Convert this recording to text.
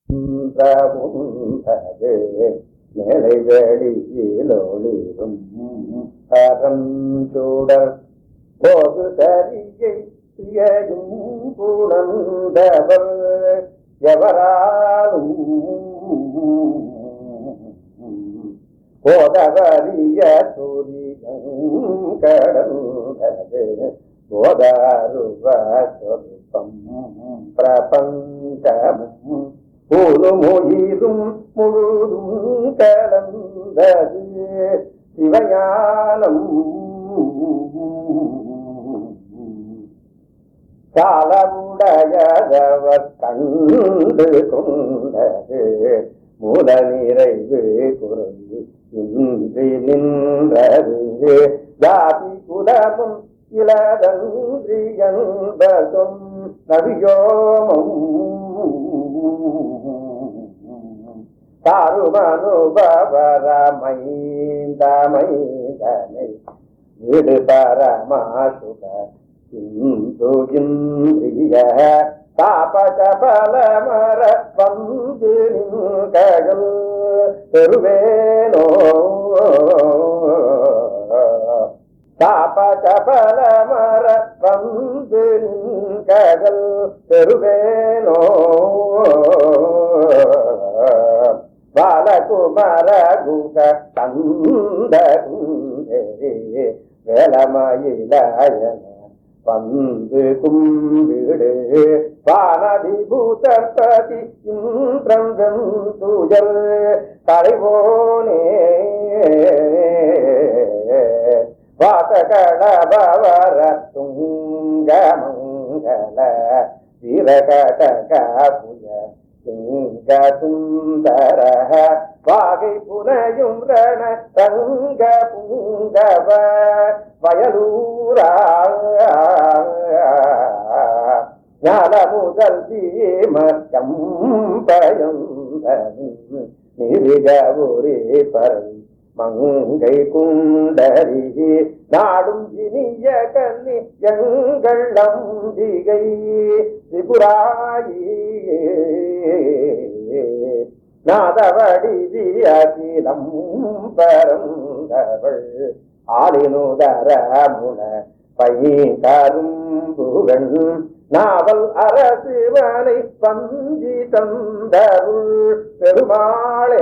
உண்டது மேலை வெளியிலொளிரும் பரஞ்சூடர் போது சரியை சுயரும் புணர்ந்தவர் எவராலும் போதவரிய சூரியன் கடந்தது போதாருவ சொருப்பம் பிரபஞ்சமும் பூனுமுயிரும் முழுதும் கலந்தது சிவஞானம் காலமுடையதவர் கண்டு கொண்டது மூல நிறைவு குறைந்து இன்றி நின்றது ஜாதி குலமும் இளதன்றி என்பதும் நவியோமும் தாருமனுபவரமைந்தமைதனை வீடு பரமாசுக இந்து இந்திரிய தாபகபலமர வந்து நின்கழல் பெருவேனோ தாபகபலமர வந்து நின்கழல் பெருவேனோ பாலகுமர குக கந்த வேலமயிலாயன வந்து கும்பிடு வானதிபூதற்பதி இந்திரங்கன் துயர் தலைவோனே வாசகடபவர துங்கமங்கல வீரகடக புய சிங்க சுந்தர வாகை புனையும் ரண ரங்க பூங்கவ வயலூரா ஞான முதல் தீமக்கம் பயந்தனி நிரிகவுரே பறை மங்கை குண்டரி நாடும் இனிய கன்னி எங்கள் நம்பிகை திபுராயி நாதவடி வியகிலம் பரந்தவள் ஆலினுதர முன பைகரும்புகள் நாவல் அரசுவனை பஞ்சி தந்தருள் பெருமாளே